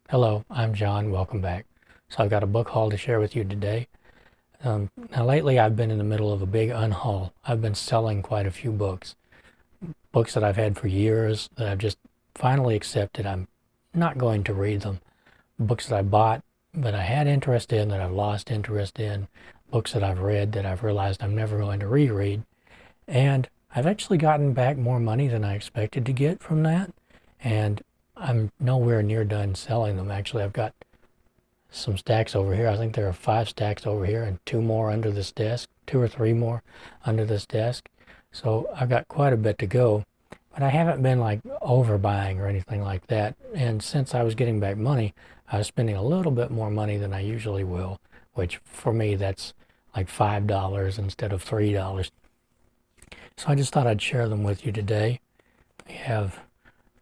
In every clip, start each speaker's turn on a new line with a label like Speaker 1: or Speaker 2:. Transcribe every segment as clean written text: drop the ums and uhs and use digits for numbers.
Speaker 1: Hello, I'm John. Welcome back. So I've got a book haul to share with you today. Now lately I've been in the middle of a big unhaul. I've been selling quite a few books. Books that I've had for years that I've just finally accepted I'm not going to read them. Books that I bought that I had interest in that I've lost interest in. Books that I've read that I've realized I'm never going to reread. And I've actually gotten back more money than I expected to get from that. And I'm nowhere near done selling them. Actually, I've got some stacks over here. I think there are 5 stacks over here and 2 more under this desk, 2 or 3 more under this desk. So I've got quite a bit to go, but I haven't been like overbuying or anything like that. And since I was getting back money, I was spending a little bit more money than I usually will, which for me that's like $5 instead of $3. So I just thought I'd share them with you today. We have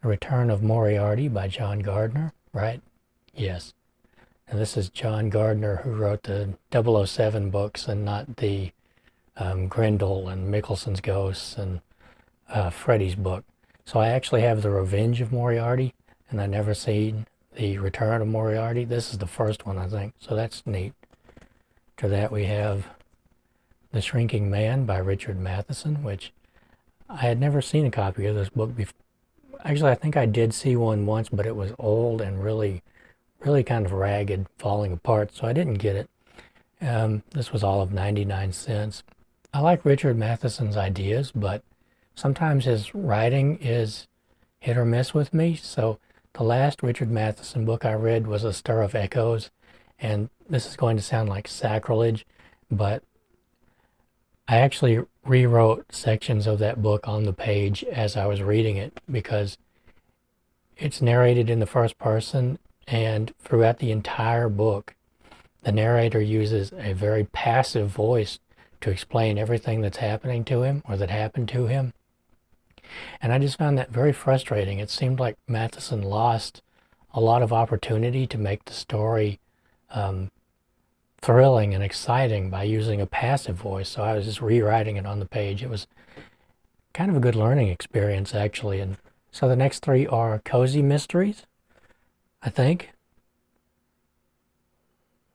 Speaker 1: The Return of Moriarty by John Gardner, right? Yes. And this is John Gardner who wrote the 007 books and not the Grendel and Mickelson's Ghosts and Freddy's book. So I actually have The Revenge of Moriarty, and I never seen The Return of Moriarty. This is the first one, I think, so that's neat. After that we have The Shrinking Man by Richard Matheson, which I had never seen a copy of this book before. Actually, I think I did see one once, but it was old and really kind of ragged, falling apart, so I didn't get it. This was all of 99 cents. I like Richard Matheson's ideas, but sometimes his writing is hit or miss with me. So the last Richard Matheson book I read was A Stir of Echoes, and this is going to sound like sacrilege, but I actually rewrote sections of that book on the page as I was reading it because it's narrated in the first person, and throughout the entire book, the narrator uses a very passive voice to explain everything that's happening to him or that happened to him. And I just found that very frustrating. It seemed like Matheson lost a lot of opportunity to make the story thrilling and exciting by using a passive voice. So I was just rewriting it on the page. It was kind of a good learning experience, actually. And so the next 3 are cozy mysteries, I think.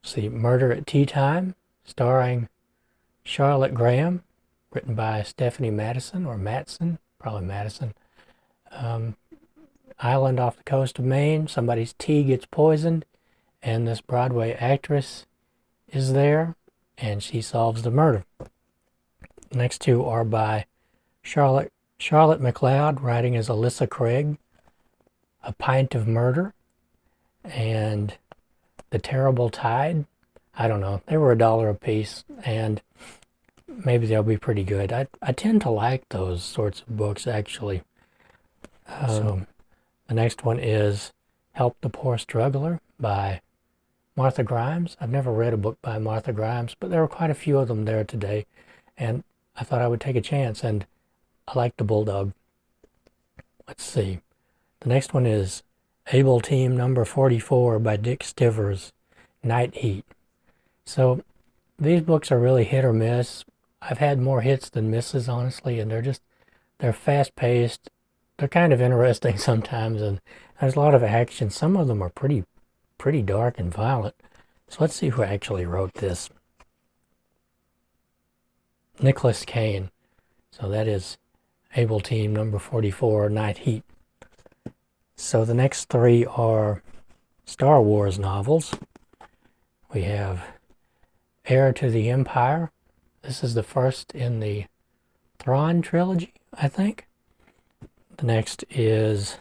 Speaker 1: Let's see, Murder at Tea Time, starring Charlotte Graham, written by Stephanie Madison, or Matson, probably Madison. Island off the coast of Maine, somebody's tea gets poisoned, and this Broadway actress is there, and she solves the murder. The next 2 are by Charlotte McLeod, writing as Alyssa Craig, A Pint of Murder, and The Terrible Tide. I don't know. They were $1 a piece, and maybe they'll be pretty good. I tend to like those sorts of books, actually. So the next one is Help the Poor Struggler by Martha Grimes. I've never read a book by Martha Grimes, but there were quite a few of them there today, and I thought I would take a chance, and I like the Bulldog. Let's see. The next one is Able Team number 44 by Dick Stivers, Night Heat. So these books are really hit or miss. I've had more hits than misses, honestly, and they're fast-paced. They're kind of interesting sometimes, and there's a lot of action. Some of them are pretty dark and violent. So let's see who actually wrote this. Nicholas Kane. So that is Able Team number 44, Night Heat. So the next 3 are Star Wars novels. We have Heir to the Empire. This is the first in the Thrawn trilogy, I think. The next is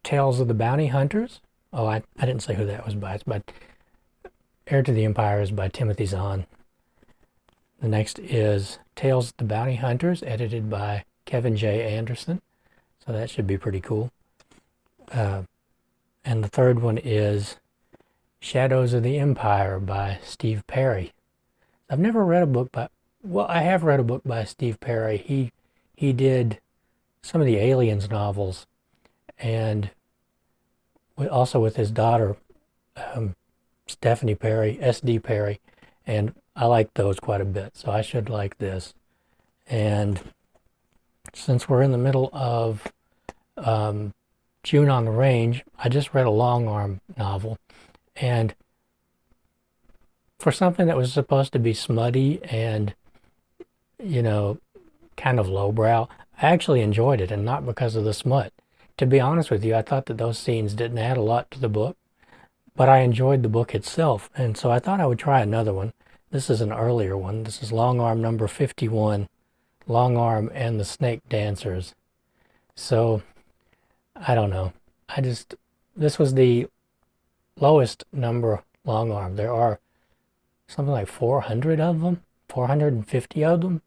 Speaker 1: Tales of the Bounty Hunters. Oh, I didn't say who that was by. It's by Heir to the Empire is by Timothy Zahn. The next is Tales of the Bounty Hunters, edited by Kevin J. Anderson. So that should be pretty cool. And the third one is Shadows of the Empire by Steve Perry. I've never read a book by, well, I have read a book by Steve Perry. He did some of the Aliens novels, and also with his daughter, Stephanie Perry, S.D. Perry, and I like those quite a bit, so I should like this. And since we're in the middle of June on the Range, I just read a Longarm novel, and for something that was supposed to be smutty and, you know, kind of lowbrow, I actually enjoyed it, and not because of the smut. To be honest with you, I thought that those scenes didn't add a lot to the book, but I enjoyed the book itself, and so I thought I would try another one. This is an earlier one. This is Longarm number 51, Longarm and the Snake Dancers. So, I don't know. This was the lowest number Longarm. There are something like 400 of them, 450 of them.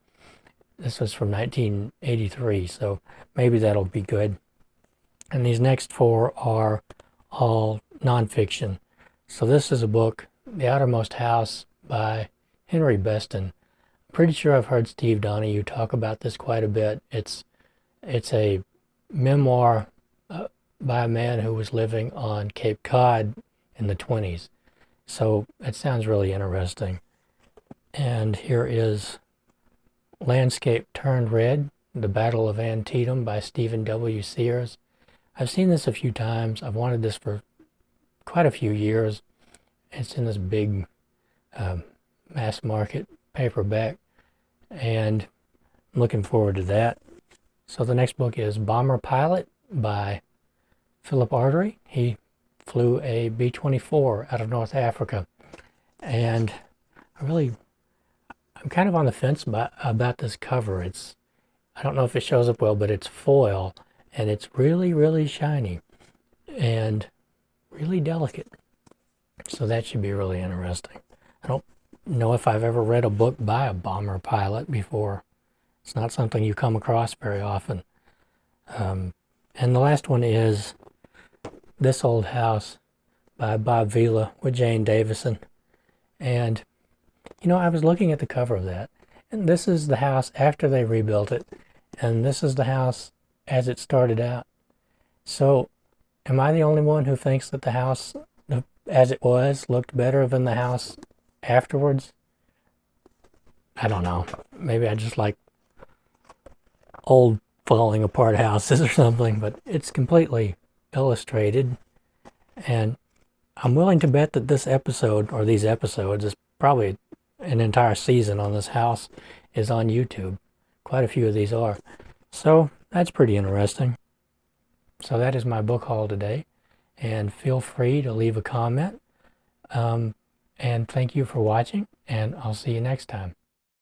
Speaker 1: This was from 1983, so maybe that'll be good. And these next four are all nonfiction. So this is a book, The Outermost House by Henry Beston. I'm pretty sure I've heard Steve Donahue talk about this quite a bit. It's a memoir by a man who was living on Cape Cod in the 20s. So it sounds really interesting. And here is Landscape Turned Red, The Battle of Antietam by Stephen W. Sears. I've seen this a few times. I've wanted this for quite a few years. It's in this big mass market paperback, and I'm looking forward to that. So the next book is Bomber Pilot by Philip Artery. He flew a B-24 out of North Africa, and I'm kind of on the fence about this cover. I don't know if it shows up well, but it's foil, and it's really, really shiny and really delicate. So that should be really interesting. I don't know if I've ever read a book by a bomber pilot before. It's not something you come across very often. And the last one is This Old House by Bob Vila with Jane Davison. And, I was looking at the cover of that, and this is the house after they rebuilt it, and this is the house as it started out. So, am I the only one who thinks that the house, as it was, looked better than the house afterwards? I don't know. Maybe I just like old falling apart houses or something, but it's completely illustrated, and I'm willing to bet that this episode, or these episodes, is probably an entire season on this house, is on YouTube. Quite a few of these are. So that's pretty interesting. So that is my book haul today, and feel free to leave a comment. And thank you for watching, and I'll see you next time.